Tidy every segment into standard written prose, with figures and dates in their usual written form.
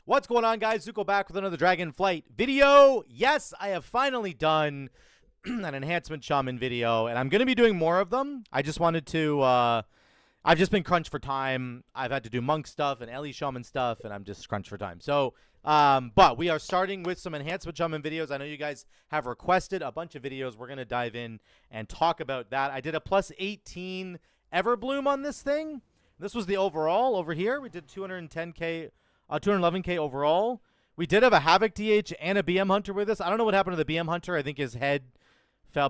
What's going on, guys? Zuko back with another Dragonflight video. Yes, I have finally done an enhancement shaman video, and I'm going to be doing more of them. I just wanted to, I've just been crunched for time. I've had to do monk stuff and Ellie shaman stuff, and I'm just crunched for time. So, but we are starting with some enhancement shaman videos. I know you guys have requested a bunch of videos. We're going to dive in and talk about that. I did a plus 18 Everbloom on this thing. This was the overall over here. We did 210k. 211k overall. We did have a Havoc DH and a BM Hunter with us. I don't know what happened to the BM Hunter. I think his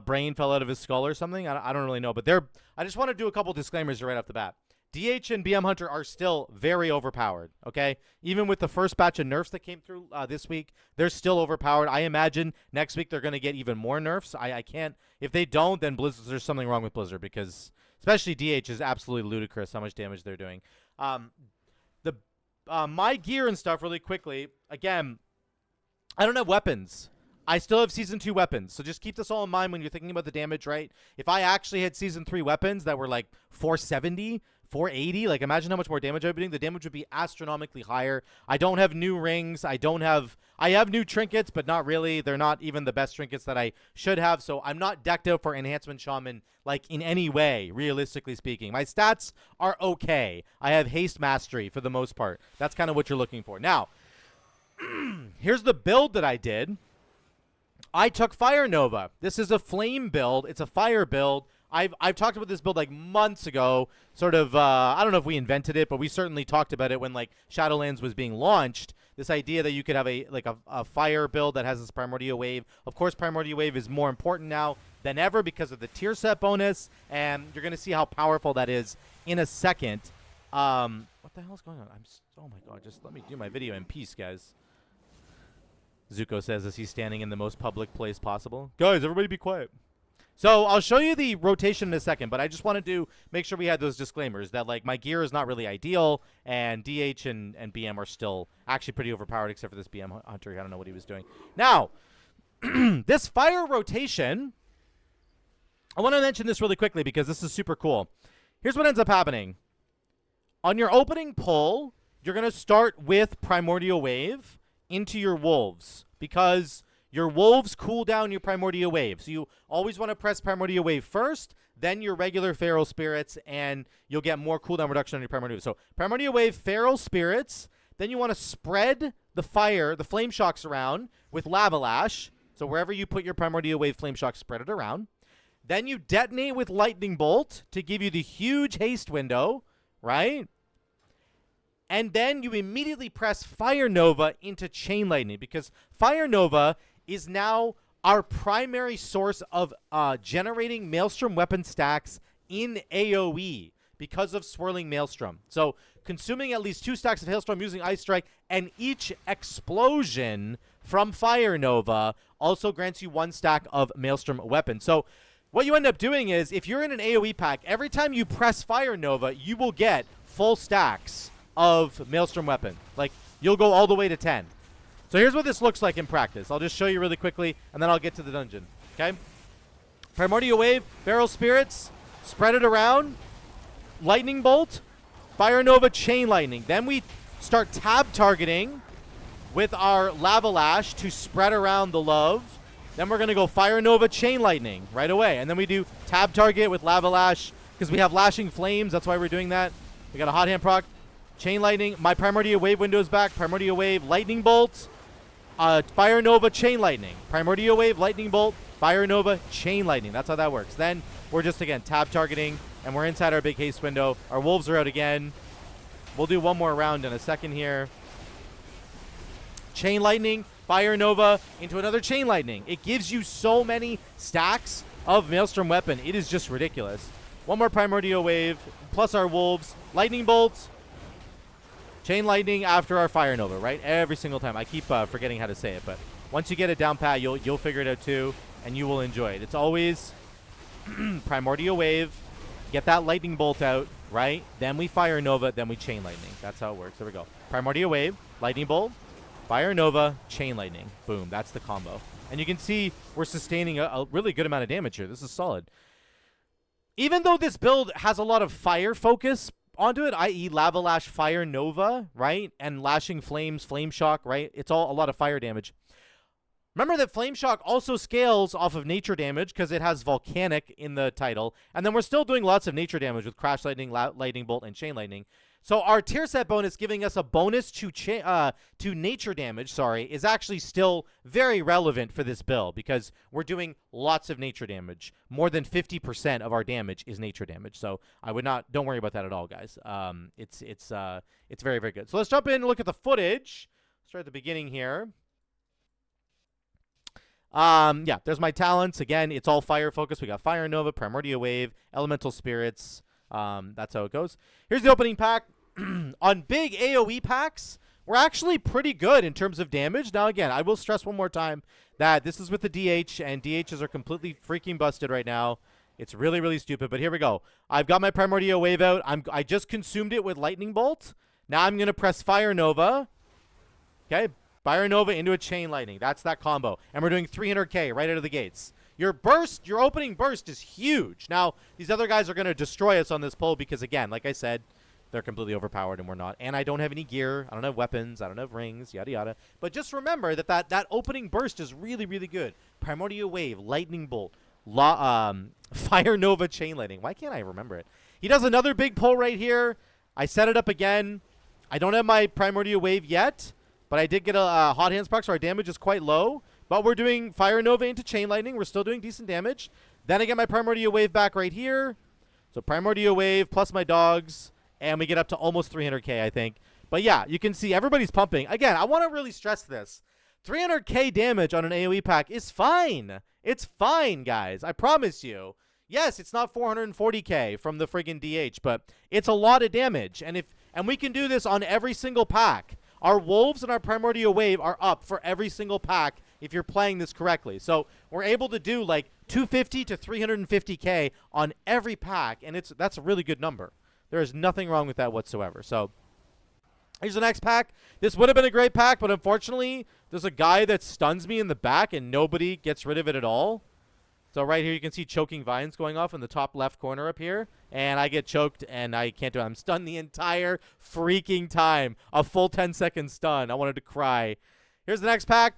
brain fell out of his skull or something. I don't really know. But I just want to do a couple disclaimers right off the bat. DH and BM Hunter are still very overpowered, okay? Even with the first batch of nerfs that came through this week, they're still overpowered. I imagine next week they're going to get even more nerfs. I can't. If they don't, then there's something wrong with Blizzard, because especially DH is absolutely ludicrous how much damage they're doing. My gear and stuff really quickly. Again, I don't have weapons. I still have Season 2 weapons. So just keep this all in mind when you're thinking about the damage, right? If I actually had Season 3 weapons that were like 470, 480, like imagine how much more damage I'd be doing. The damage would be astronomically higher. I don't have new rings. I have new trinkets, but not really. They're not even the best trinkets that I should have. So I'm not decked out for Enhancement Shaman, like in any way, realistically speaking. My stats are okay. I have Haste Mastery for the most part. That's kind of what you're looking for. Now, here's the build that I did. I took Fire Nova. This is a flame build. It's a fire build. I've talked about this build like months ago. Sort of, I don't know if we invented it, but we certainly talked about it when like Shadowlands was being launched. This idea that you could have a fire build that has this Primordial Wave. Of course, Primordial Wave is more important now than ever because of the tier set bonus, and you're gonna see how powerful that is in a second. What the hell is going on? Oh my god! Just let me do my video in peace, guys. Zuko says as he's standing in the most public place possible. Guys, everybody be quiet. So I'll show you the rotation in a second, but I just wanted to make sure we had those disclaimers that like my gear is not really ideal, and DH and BM are still actually pretty overpowered except for this BM Hunter. I don't know what he was doing. Now, this fire rotation, I want to mention this really quickly because this is super cool. Here's what ends up happening. On your opening pull, you're going to start with Primordial Wave into your Wolves because your Wolves cool down your Primordial Wave. So you always want to press Primordial Wave first, then your regular Feral Spirits, and you'll get more cooldown reduction on your Primordial Wave. So Primordial Wave, Feral Spirits. Then you want to spread the Flame Shocks around with Lava Lash. So wherever you put your Primordial Wave Flame Shocks, spread it around. Then you detonate with Lightning Bolt to give you the huge haste window, right? And then you immediately press Fire Nova into Chain Lightning because Fire Nova is now our primary source of generating Maelstrom weapon stacks in AoE because of Swirling Maelstrom. So consuming at least 2 stacks of Hailstorm using Ice Strike, and each explosion from Fire Nova also grants you 1 stack of Maelstrom weapon. So what you end up doing is if you're in an AoE pack, every time you press Fire Nova, you will get full stacks of Maelstrom weapon. Like you'll go all the way to 10. So here's what this looks like in practice. I'll just show you really quickly, and then I'll get to the dungeon. Okay? Primordial Wave, Feral Spirits, spread it around, Lightning Bolt, Fire Nova, Chain Lightning. Then we start tab targeting with our Lava Lash to spread around the love. Then we're going to go Fire Nova, Chain Lightning right away. And then we do tab target with Lava Lash because we have Lashing Flames. That's why we're doing that. We got a Hot Hand proc. Chain Lightning. My Primordial Wave window is back. Primordial Wave, Lightning Bolt. Fire Nova, Chain Lightning. Primordial Wave, Lightning Bolt, Fire Nova, Chain Lightning. That's how that works. Then we're just, again, tab targeting, and we're inside our big haste window. Our Wolves are out again. We'll do one more round in a second here. Chain Lightning, Fire Nova, into another Chain Lightning. It gives you so many stacks of Maelstrom weapon. It is just ridiculous. One more Primordial Wave, plus our Wolves. Lightning Bolt. Chain Lightning after our Fire Nova, right? Every single time. I keep forgetting how to say it, but once you get it down pat, you'll figure it out too, and you will enjoy it. It's always Primordial Wave, get that Lightning Bolt out, right? Then we Fire Nova, then we Chain Lightning. That's how it works. There we go. Primordial Wave, Lightning Bolt, Fire Nova, Chain Lightning. Boom. That's the combo. And you can see we're sustaining a really good amount of damage here. This is solid. Even though this build has a lot of fire focus onto it, i.e. Lava Lash, Fire Nova, right? And Lashing Flames, Flame Shock, right? It's all a lot of fire damage. Remember that Flame Shock also scales off of nature damage because it has Volcanic in the title. And then we're still doing lots of nature damage with Crash Lightning, Lightning Bolt, and Chain Lightning. So our tier set bonus giving us a bonus to nature damage, is actually still very relevant for this build because we're doing lots of nature damage. More than 50% of our damage is nature damage. So don't worry about that at all, guys. It's very, very good. So let's jump in and look at the footage. Start at the beginning here. Yeah, there's my talents. Again, it's all fire focused. We got Fire Nova, Primordial Wave, Elemental Spirits. That's how it goes. Here's the opening pack. On big AoE packs, we're actually pretty good in terms of damage. Now, again, I will stress one more time that this is with the DH, and DHs are completely freaking busted right now. It's really, really stupid, but here we go. I've got my Primordial Wave out. I just consumed it with Lightning Bolt. Now I'm going to press Fire Nova. Okay, Fire Nova into a Chain Lightning. That's that combo. And we're doing 300k right out of the gates. Your opening burst is huge. Now, these other guys are going to destroy us on this pull because, again, like I said, they're completely overpowered and we're not. And I don't have any gear. I don't have weapons. I don't have rings, yada, yada. But just remember that opening burst is really, really good. Primordial Wave, Lightning Bolt, Fire Nova, Chain Lightning. Why can't I remember it? He does another big pull right here. I set it up again. I don't have my Primordial Wave yet, but I did get a Hot Hands proc, so our damage is quite low. But we're doing Fire Nova into Chain Lightning. We're still doing decent damage. Then I get my Primordial Wave back right here. So Primordial Wave plus my dogs. And we get up to almost 300k, I think. But yeah, you can see everybody's pumping. Again, I want to really stress this. 300k damage on an AoE pack is fine. It's fine, guys. I promise you. Yes, it's not 440k from the friggin' DH, but it's a lot of damage. And we can do this on every single pack. Our Wolves and our Primordial Wave are up for every single pack if you're playing this correctly. So we're able to do like 250 to 350k on every pack, and that's a really good number. There is nothing wrong with that whatsoever. So here's the next pack. This would have been a great pack, but unfortunately, there's a guy that stuns me in the back, and nobody gets rid of it at all. So right here, you can see choking vines going off in the top left corner up here. And I get choked, and I can't do it. I'm stunned the entire freaking time. A full 10-second stun. I wanted to cry. Here's the next pack.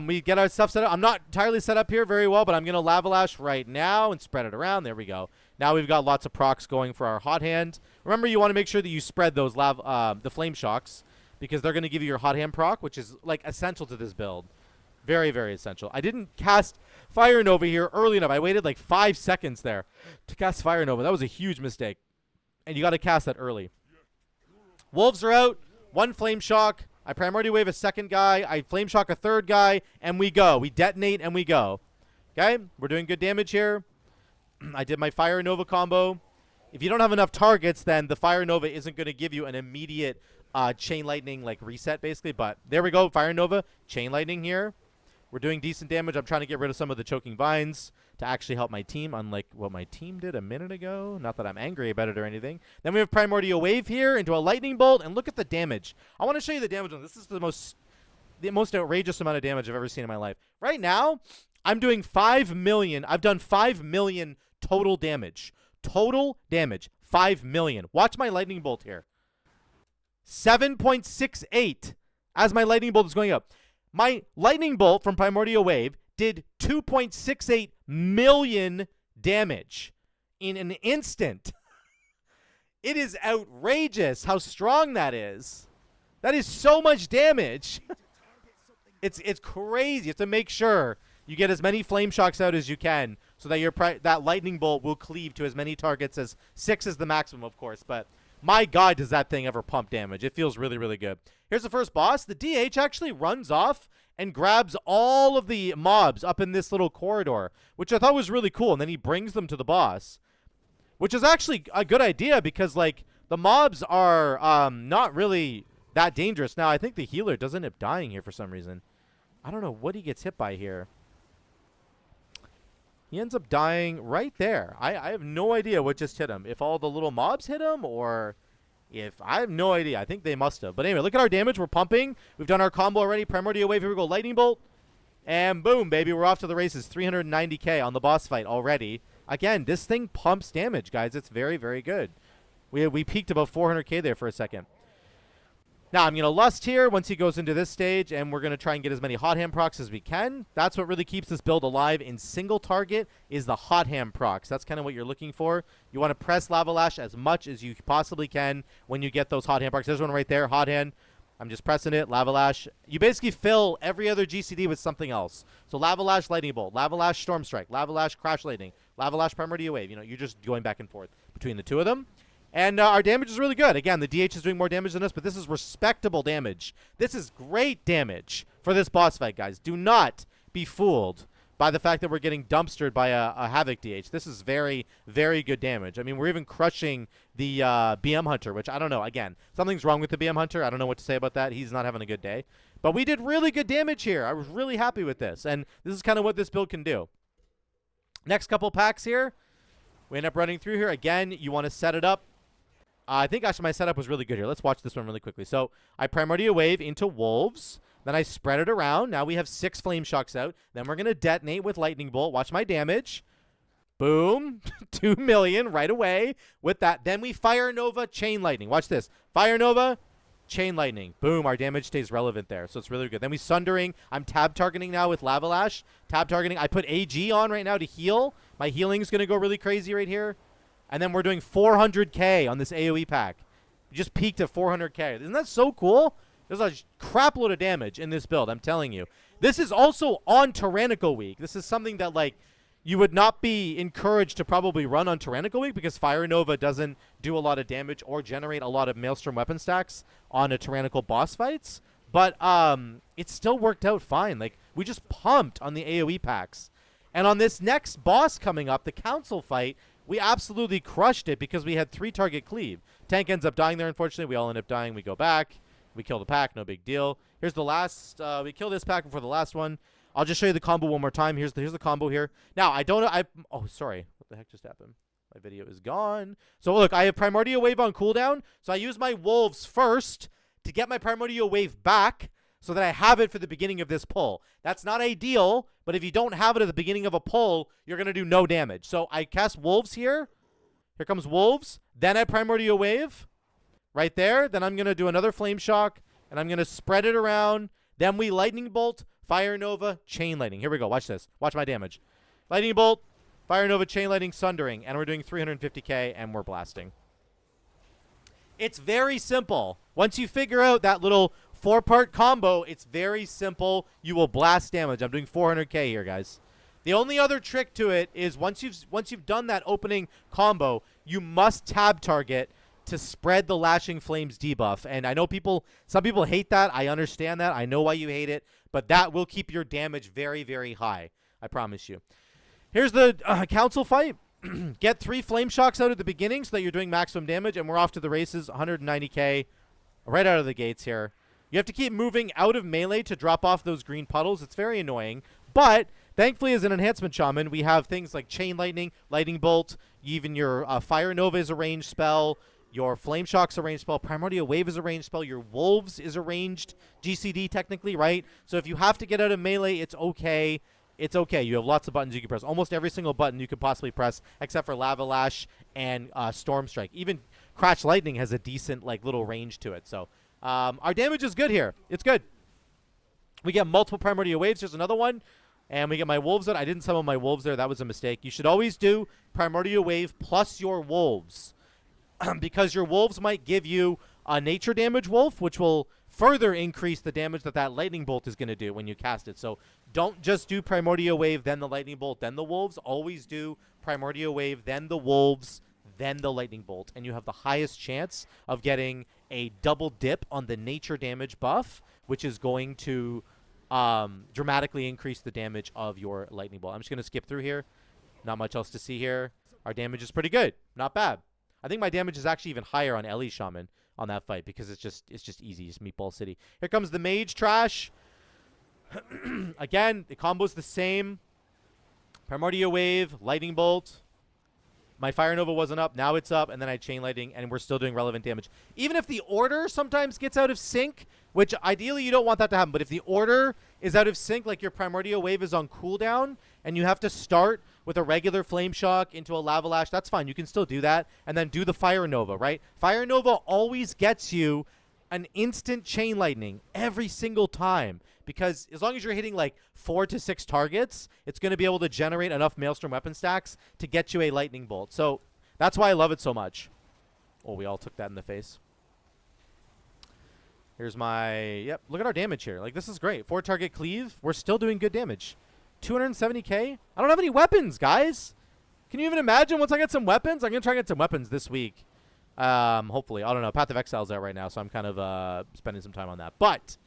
We get our stuff set up. I'm not entirely set up here very well, but I'm going to Lava Lash right now and spread it around. There we go. Now we've got lots of procs going for our Hot Hand. Remember, you want to make sure that you spread those the Flame Shocks because they're going to give you your Hot Hand proc, which is like essential to this build. Very, very essential. I didn't cast Fire Nova here early enough. I waited like 5 seconds there to cast Fire Nova. That was a huge mistake. And you got to cast that early. Wolves are out. 1 Flame Shock. I Primordial Wave a second guy. I Flame Shock a third guy. And we go. We detonate and we go. Okay? We're doing good damage here. I did my Fire Nova combo. If you don't have enough targets, then the Fire Nova isn't going to give you an immediate Chain Lightning like reset, basically. But there we go. Fire Nova. Chain Lightning here. We're doing decent damage. I'm trying to get rid of some of the choking vines to actually help my team, unlike what my team did a minute ago. Not that I'm angry about it or anything. Then we have Primordial Wave here into a Lightning Bolt, and look at the damage. I want to show you the damage on this. This is the most outrageous amount of damage I've ever seen in my life. Right now, I'm doing 5 million. I've done 5 million total damage. Total damage. 5 million. Watch my Lightning Bolt here. 7.68 as my Lightning Bolt is going up. My Lightning Bolt from Primordial Wave did 2.68 million damage in an instant. It is outrageous how strong that is. That is so much damage. It's crazy. You have to make sure you get as many Flame Shocks out as you can so that that Lightning Bolt will cleave to as many targets as 6 is the maximum, of course. But my God, does that thing ever pump damage. It feels really, really good. Here's the first boss. The DH actually runs off and grabs all of the mobs up in this little corridor, which I thought was really cool. And then he brings them to the boss, which is actually a good idea because, like, the mobs are not really that dangerous. Now, I think the healer does end up dying here for some reason. I don't know what he gets hit by here. He ends up dying right there. I have no idea what just hit him. If all the little mobs hit him or if... I have no idea. I think they must have. But anyway, look at our damage. We're pumping. We've done our combo already. Primordial Wave. Here we go. Lightning Bolt. And boom, baby. We're off to the races. 390k on the boss fight already. Again, this thing pumps damage, guys. It's very, very good. We peaked above 400k there for a second. Now, I'm going to Lust here once he goes into this stage, and we're going to try and get as many Hot Hand procs as we can. That's what really keeps this build alive in single target is the Hot Hand procs. That's kind of what you're looking for. You want to press Lava Lash as much as you possibly can when you get those Hot Hand procs. There's one right there, Hot Hand. I'm just pressing it, Lava Lash. You basically fill every other GCD with something else. So Lava Lash, Lightning Bolt, Lava Lash, Storm Strike, Lava Lash, Crash Lightning, Lava Lash, Primordial Wave. You know, you're just going back and forth between the two of them. And our damage is really good. Again, the DH is doing more damage than us, but this is respectable damage. This is great damage for this boss fight, guys. Do not be fooled by the fact that we're getting dumpstered by a Havoc DH. This is very, very good damage. I mean, we're even crushing the BM Hunter, which I don't know. Again, something's wrong with the BM Hunter. I don't know what to say about that. He's not having a good day. But we did really good damage here. I was really happy with this. And this is kind of what this build can do. Next couple packs here. We end up running through here. Again, you want to set it up. I think actually my setup was really good here. Let's watch this one really quickly. So I Primordial Wave into Wolves. Then I spread it around. Now we have 6 Flame Shocks out. Then we're going to detonate with Lightning Bolt. Watch my damage. Boom. 2 million right away with that. Then we Fire Nova, Chain Lightning. Watch this. Fire Nova, Chain Lightning. Boom. Our damage stays relevant there. So it's really good. Then we Sundering. I'm tab targeting now with Lava Lash. Tab targeting. I put AG on right now to heal. My healing is going to go really crazy right here. And then we're doing 400k on this AoE pack. We just peaked at 400k. Isn't that so cool? There's a crap load of damage in this build, I'm telling you. This is also on Tyrannical Week. This is something that, like, you would not be encouraged to probably run on Tyrannical Week because Fire Nova doesn't do a lot of damage or generate a lot of Maelstrom weapon stacks on a Tyrannical boss fights. But it still worked out fine. Like, we just pumped on the AoE packs. And on this next boss coming up, the Council fight, we absolutely crushed it because we had 3 target cleave. Tank ends up dying there, unfortunately. We all end up dying. We go back. We kill the pack. No big deal. Here's the last. We kill this pack before the last one. I'll just show you the combo one more time. Here's the combo here. Now, I don't know. Oh, sorry. What the heck just happened? My video is gone. So, look. I have Primordial Wave on cooldown. So, I use my Wolves first to get my Primordial Wave back so that I have it for the beginning of this pull. That's not ideal, but if you don't have it at the beginning of a pull, you're going to do no damage. So I cast Wolves here. Here comes Wolves. Then I Primordial Wave right there. Then I'm going to do another Flame Shock, and I'm going to spread it around. Then we Lightning Bolt, Fire Nova, Chain Lightning. Here we go. Watch this. Watch my damage. Lightning Bolt, Fire Nova, Chain Lightning, Sundering. And we're doing 350k, and we're blasting. It's very simple. Once you figure out that little 4-part combo, it's very simple. You will blast damage. I'm doing 400k here, guys. The only other trick to it is once you've done that opening combo, you must tab target to spread the Lashing Flames debuff. And I know some people hate that. I understand that. I know why you hate it, but that will keep your damage very, very high. I promise you. Here's the Council fight. Get 3 Flame Shocks out at the beginning so that you're doing maximum damage, and we're off to the races. 190k right out of the gates here. You have to keep moving out of melee to drop off those green puddles. It's very annoying. But thankfully, as an enhancement shaman, we have things like Chain Lightning, Lightning Bolt, even your Fire Nova is a ranged spell, your Flame Shock's a ranged spell, Primordial Wave is a ranged spell, your Wolves is a ranged GCD technically, right? So if you have to get out of melee, it's okay. It's okay. You have lots of buttons you can press. Almost every single button you could possibly press, except for Lava Lash and Storm Strike. Even Crash Lightning has a decent little range to it. So our damage is good here. It's good. We get multiple Primordial Waves. Here's another one. And we get my Wolves out. I didn't summon my Wolves there. That was a mistake. You should always do Primordial Wave plus your Wolves. Because your Wolves might give you a nature damage wolf, which will further increase the damage that Lightning Bolt is going to do when you cast it. So don't just do Primordial Wave, then the Lightning Bolt, then the Wolves. Always do Primordial Wave, then the Wolves, then the Lightning Bolt. And you have the highest chance of getting a double dip on the nature damage buff, which is going to dramatically increase the damage of your Lightning Bolt. I'm just going to skip through here. Not much else to see here. Our damage is pretty good. Not bad. I think my damage is actually even higher on Ellie Shaman on that fight because it's just easy. It's Meatball City. Here comes the Mage trash. Again, the combo's the same. Primordial Wave, Lightning Bolt. My Fire Nova wasn't up. Now it's up. And then I Chain Lightning, and we're still doing relevant damage. Even if the order sometimes gets out of sync, which ideally you don't want that to happen, but if the order is out of sync, like your Primordial Wave is on cooldown, and you have to start with a regular Flame Shock into a Lava Lash, that's fine. You can still do that. And then do the Fire Nova, right? Fire Nova always gets you an instant Chain Lightning every single time. Because as long as you're hitting like 4 to 6 targets, it's going to be able to generate enough Maelstrom weapon stacks to get you a Lightning Bolt. So that's why I love it so much. Oh, we all took that in the face. Here's my... Yep, look at our damage here. Like, this is great. 4 target cleave. We're still doing good damage. 270k? I don't have any weapons, guys. Can you even imagine once I get some weapons? I'm going to try and get some weapons this week. Hopefully. I don't know. Path of Exile's out right now, so I'm kind of spending some time on that. But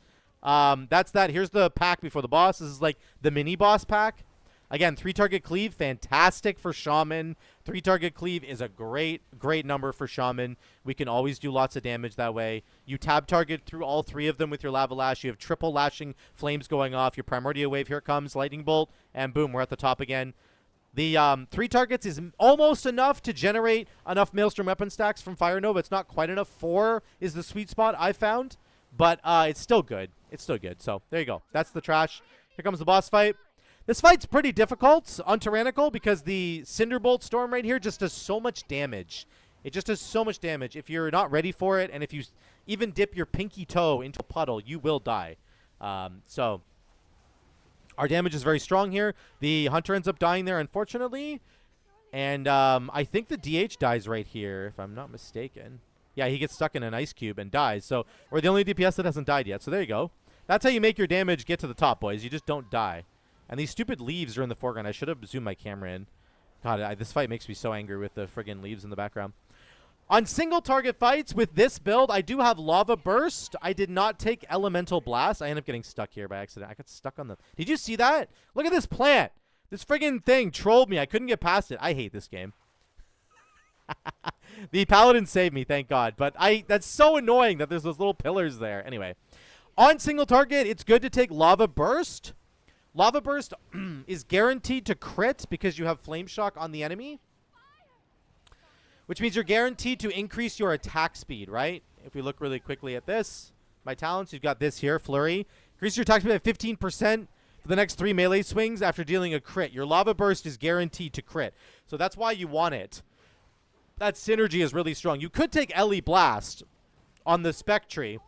that's that. Here's the pack before the boss. This is like the mini boss pack. Again, 3 target cleave, fantastic for Shaman. 3 target cleave is a great number for Shaman. We can always do lots of damage that way. You tab target through all 3 of them with your Lava Lash. You have triple lashing flames going off. Your Primordial Wave, here it comes, Lightning Bolt, and boom, we're at the top again. The 3 targets is almost enough to generate enough Maelstrom weapon stacks from Fire Nova. It's not quite enough. 4 is the sweet spot I found, but it's still good. It's still good. So there you go. That's the trash. Here comes the boss fight. This fight's pretty difficult on Tyrannical because the Cinderbolt Storm right here just does so much damage. It just does so much damage. If you're not ready for it, and if you even dip your pinky toe into a puddle, you will die. So our damage is very strong here. The Hunter ends up dying there, unfortunately. And I think the DH dies right here, if I'm not mistaken. Yeah, he gets stuck in an ice cube and dies. So we're the only DPS that hasn't died yet. So there you go. That's how you make your damage get to the top, boys. You just don't die. And these stupid leaves are in the foreground. I should have zoomed my camera in. God, this fight makes me so angry with the friggin' leaves in the background. On single target fights with this build, I do have Lava Burst. I did not take Elemental Blast. I ended up getting stuck here by accident. I got stuck on the... Did you see that? Look at this plant. This friggin' thing trolled me. I couldn't get past it. I hate this game. The Paladin saved me, thank God. But that's so annoying that there's those little pillars there. Anyway, on single target, it's good to take Lava Burst. Lava Burst is guaranteed to crit because you have Flame Shock on the enemy, which means you're guaranteed to increase your attack speed, right? If we look really quickly at this, my talents, you've got this here, Flurry. Increase your attack speed by 15% for the next 3 melee swings after dealing a crit. Your Lava Burst is guaranteed to crit, so that's why you want it. That synergy is really strong. You could take Ellie Blast on the Spec Tree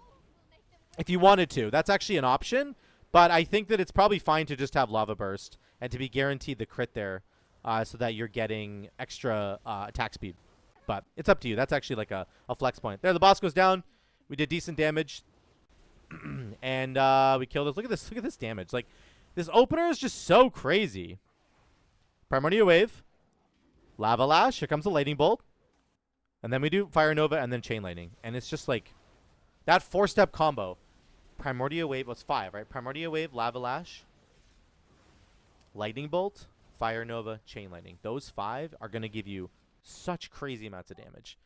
if you wanted to. That's actually an option. But I think that it's probably fine to just have Lava Burst and to be guaranteed the crit there so that you're getting extra attack speed. But it's up to you. That's actually like a flex point. There, the boss goes down. We did decent damage. And we killed it. Look at this. Look at this damage. Like, this opener is just so crazy. Primordial Wave. Lava Lash. Here comes the Lightning Bolt. And then we do Fire Nova and then Chain Lightning. And it's just like that 4-step combo. Primordial Wave was 5, right? Primordial Wave, Lava Lash, Lightning Bolt, Fire Nova, Chain Lightning. Those 5 are going to give you such crazy amounts of damage.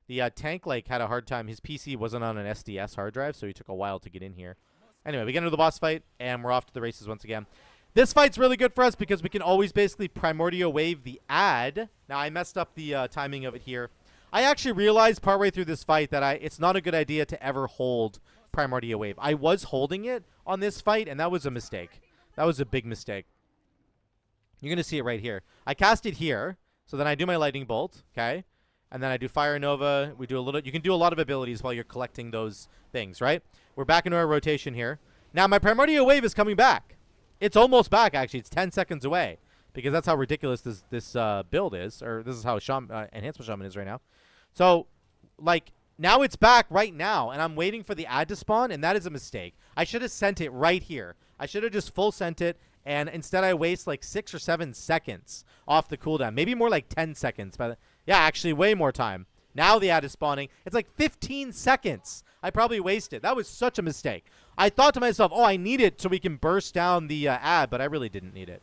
The tank like had a hard time. His PC wasn't on an SDS hard drive, so he took a while to get in here. Anyway, we get into the boss fight, and we're off to the races once again. This fight's really good for us because we can always basically Primordial Wave the ad. Now, I messed up the timing of it here. I actually realized partway through this fight that it's not a good idea to ever hold Primordial Wave. I was holding it on this fight, and that was a mistake. That was a big mistake. You're going to see it right here. I cast it here, so then I do my Lightning Bolt, okay? And then I do Fire Nova. We do a little... You can do a lot of abilities while you're collecting those things, right? We're back into our rotation here. Now, my Primordial Wave is coming back. It's almost back, actually. It's 10 seconds away, because that's how ridiculous this build is, or this is how Enhancement Shaman is right now. So, like... Now it's back right now, and I'm waiting for the ad to spawn, and that is a mistake. I should have sent it right here. I should have just full sent it, and instead I waste like 6 or 7 seconds off the cooldown. Maybe more like 10 seconds. But yeah, actually way more time. Now the ad is spawning. It's like 15 seconds I probably wasted. That was such a mistake. I thought to myself, oh, I need it so we can burst down the ad, but I really didn't need it.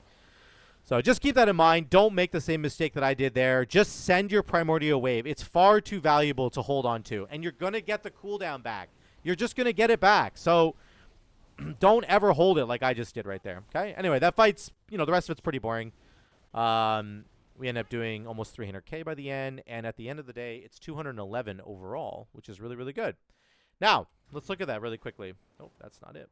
So just keep that in mind. Don't make the same mistake that I did there. Just send your Primordial Wave. It's far too valuable to hold on to. And you're going to get the cooldown back. You're just going to get it back. So don't ever hold it like I just did right there. Okay? Anyway, that fight's, the rest of it's pretty boring. We end up doing almost 300k by the end. And at the end of the day, it's 211 overall, which is really, really good. Now, let's look at that really quickly. Oh, that's not it.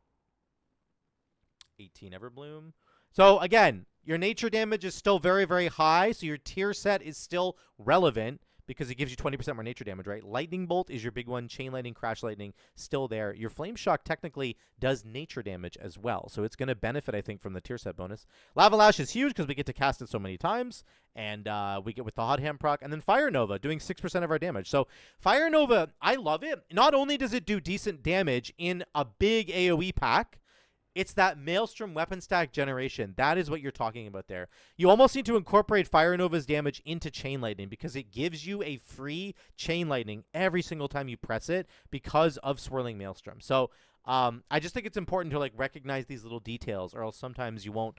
18 Everbloom. So again, your nature damage is still very, very high, so your tier set is still relevant because it gives you 20% more nature damage, right? Lightning Bolt is your big one. Chain Lightning, Crash Lightning, still there. Your Flame Shock technically does nature damage as well, so it's going to benefit, I think, from the tier set bonus. Lava Lash is huge because we get to cast it so many times, and we get with the Hot Hand proc. And then Fire Nova doing 6% of our damage. So Fire Nova, I love it. Not only does it do decent damage in a big AoE pack, it's that Maelstrom weapon stack generation. That is what you're talking about there. You almost need to incorporate Fire Nova's damage into Chain Lightning because it gives you a free Chain Lightning every single time you press it because of Swirling Maelstrom. So I just think it's important to like recognize these little details, or else sometimes you won't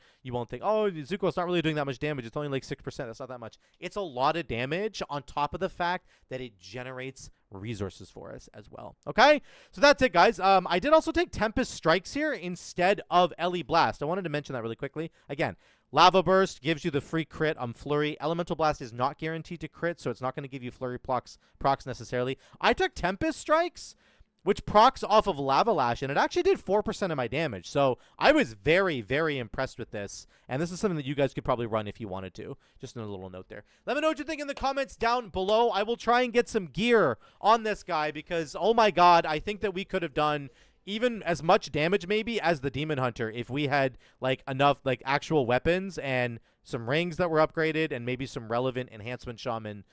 think, oh, Zuko's not really doing that much damage. It's only like 6%. That's not that much. It's a lot of damage on top of the fact that it generates resources for us as well. Okay, so that's it, guys. I did also take Tempest Strikes here instead of Ellie Blast. I wanted to mention that really quickly. Again, Lava Burst gives you the free crit on Flurry. Elemental Blast is not guaranteed to crit, so it's not going to give you Flurry procs necessarily. I took Tempest Strikes, which procs off of Lava Lash, and it actually did 4% of my damage. So I was very, very impressed with this, and this is something that you guys could probably run if you wanted to. Just a little note there. Let me know what you think in the comments down below. I will try and get some gear on this guy because, oh my god, I think that we could have done even as much damage maybe as the Demon Hunter if we had like enough like actual weapons and some rings that were upgraded and maybe some relevant enhancement shaman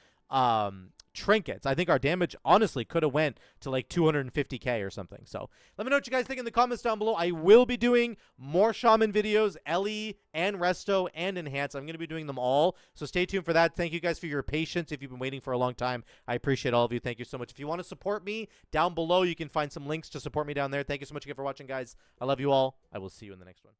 trinkets. I think our damage honestly could have went to like 250k or something. So let me know what you guys think in the comments down below. I will be doing more shaman videos, Ellie and Resto and Enhance. I'm going to be doing them all, so stay tuned for that. Thank you guys for your patience. If you've been waiting for a long time, I appreciate all of you. Thank you so much. If you want to support me, down below you can find some links to support me down there. Thank you so much again for watching, guys. I love you all. I will see you in the next one.